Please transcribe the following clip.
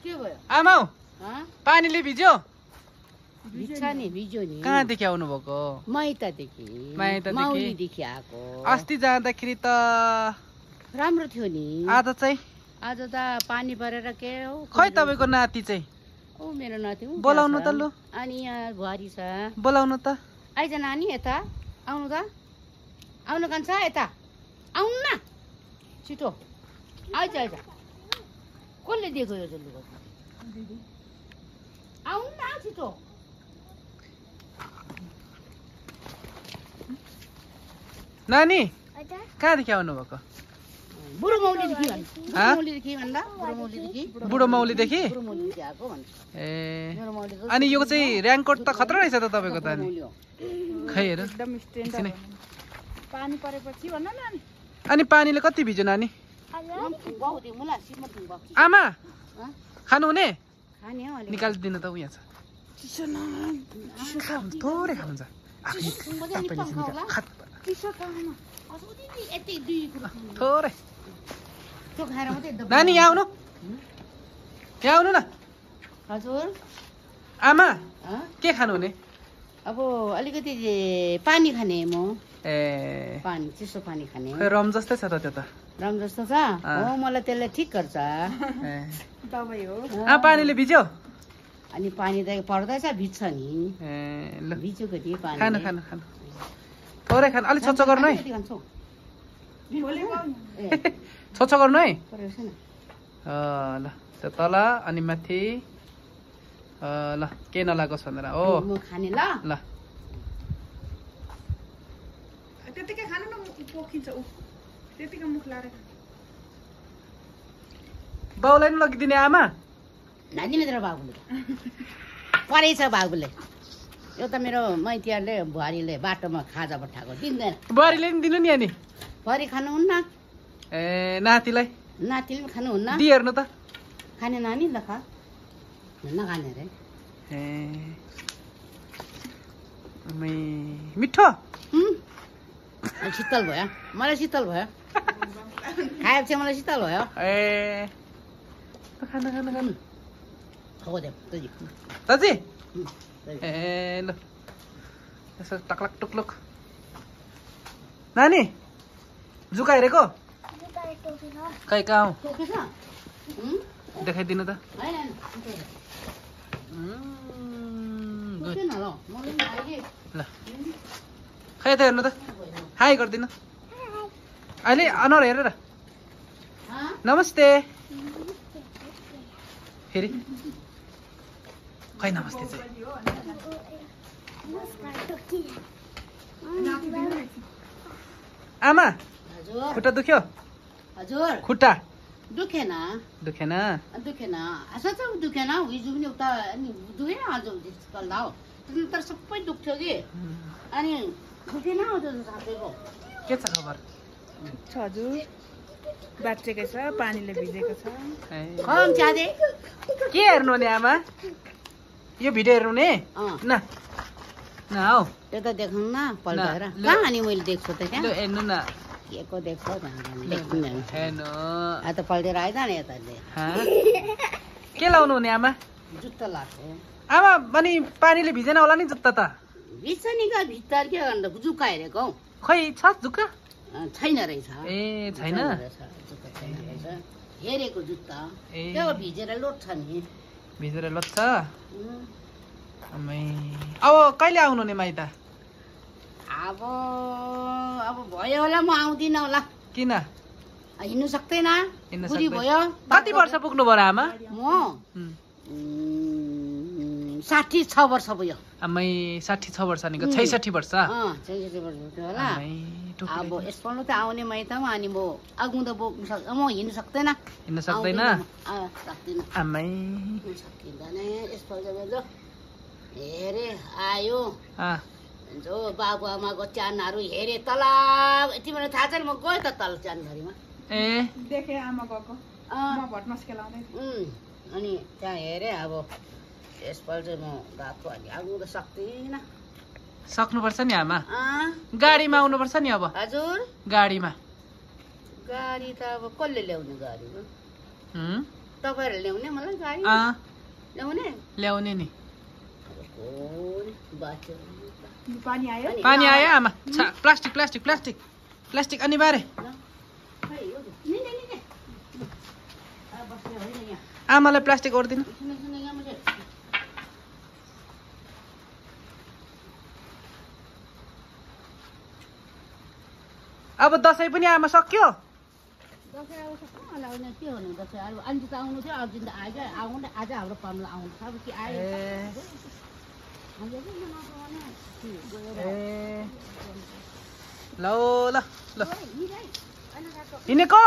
के भयो आमा पानीले भिज्यो भिज्छ नि भिज्यो नि कहाँदेखि आउनु भएको माइतदेखि माउलीदेखि आएको अस्ति जाँदाखेरि त राम्रो थियो नि आज चाहिँ आज त पानी परेर के हो खै तपाईँको नाति चाहिँ ओ मेरो नाति बोलाउनु त लु अनि यहाँ बुहारी छ बोलाउनु त आइज नानी यता आउनु त आउनु कान्छ यता आउनु न छिटो आइज आइज कसले दिएको यो लुगा आउनु न छिटो नानी कहाँदेखि आउनु भएको बुढो मौलीदेखि भन्दा बुढो मौलीदेखि ए अनि यो चाहिँ र्याङ्कोट त खतरा रहेछ त तपाईँको त अनि खै हेर पानी परेपछि भन्न नानी अनि पानीले कति भिज्यो नानी आमा खानु हुने निकालिदिनु त उहाँ छ थोरै खानुहुन्छ थोरै नानी यहाँ आउनु न हजुर आमा के खानु हुने अब अलिकति पानी खाने म ए पानी चिसो पानी खाने रम जस्तै छ त त्यो त रम जस्तो छ हो मलाई त्यसले ठिक गर्छ दबाई हो पानीले भिज्यो अनि पानी त पर्दैछ भिज्छ नि ए ल भिज्यो कति पानी खानु खानु खानु थोरै खानु अलि छोचो गर्नु है छोचो गर्नु है ल त्यो तल अनि माथि ल के नलागोस् भनेर हो खाने ल ल त्यतिकै खानु न पोखिन्छ उ त्यतिकै मुख लाएर बाउलाई नि लगिदिने आमा नानी मेरो बाबुले परेछ बाबुले यो त मेरो मैतियारले बुहारीले बाटोमा खाजा पठाएको दिँदैन बुहारीले नि दिनु नि अनि बुहारी खानुहुन्न ए नातिलाई नातिले पनि खानुहुन्न दिइहेर्नु त खाने नानी ल खा नखाने रे ए मिठो शीतल भयो मलाई शीतल भयो खाएपछि मलाई शीतल भयो ए खानु खानु खानु हो दे दाजी ए ल यसो टक्लक टुक्लुक नानी जुका हेरेको खै कहाँ देखाइदिनु त ल खै त हेर्नु त हाई गरिदिनु अहिले अनुहार हेरेर नमस्ते फेरि खै नमस्ते चाहिँ आमा खुट्टा दुख्यो हजुर खुट्टा दुखेन दुखेन दुखेन साँच्चै दुखेन हिजो पनि उता अनि दुखेन आज कल हो तर सबै दुख्थ्यो कि अनि दुखेन साँच्चैको के छ खबर हजुर बाँचेको छ पानीले भिजेको छ के हेर्नु नि आमा यो भिडियो हेर्नु नि न न हौ त्यो त देखाउनु न पल्टाएर कहाँ अनि मैले देख्छु त त्यहाँ हेर्नु न के को देख्छ हेर्नु आ त पल्टेर आइज नि यता के लाउनु हुने आमा जुत्ता लाग्छ आमा अनि पानीले भिजेन होला नि जुत्ता त भिज्छ नि का भित्तार के गर्नु जुक्का हेरेको खै छ जुक्का छैन रहेछ ए छैन हेरेको जुत्ता त्यो भिजेर लोट्छ नि भिजेर लोट्छ अब कहिले आउनु नि माइत अब भयो होला म आउँदिनँ होला किन हिँड्नु सक्दैन बुढी भयो कति वर्ष पुग्नु भयो आमा म 66 वर्ष भयो आमै 66 वर्ष निको 66 वर्ष 66 वर्ष होला अब यसपल्ट त आउने माइतमा अनि म आउँदा बोक्नु सक्छ म हिँड्नु सक्दैन सक्दिनँ आमै सकिँदैन यसपल्ट मेरो हेरे आयो जो बाबु आमाको च्यानहरू हेरे तल तिमीलाई थाहा छ नि म गएँ त तल च्यानभरिमा ए देखे आमा गएको म भटमास खेलाउँदै अनि त्यहाँ हेरे अब यसपल्ट चाहिँ म गएको अनि आउनु त सक्दिनँ सक्नुपर्छ नि आमा गाडीमा आउनुपर्छ नि अब हजुर गाडीमा गाडी त अब कसले ल्याउने गाडीमा तपाईँहरू ल्याउने मलाई गाडी ल्याउने ल्याउने नि पानी आयो पानी आयो आमा प्लास्टिक प्लास्टिक प्लास्टिक प्लास्टिक अनिवार्य आमालाई प्लास्टिक ओर्दिनु अब दसैँ पनि आमा सक्यो दसैँ अब कहाँ लाउने के हुनु दसैँ अब अन्जी त आउनु थियो अर्जुन त आयो क्या आउनु आज हाम्रो पाहुना आउनु छ अब के आयो ल ल ल हिँडेको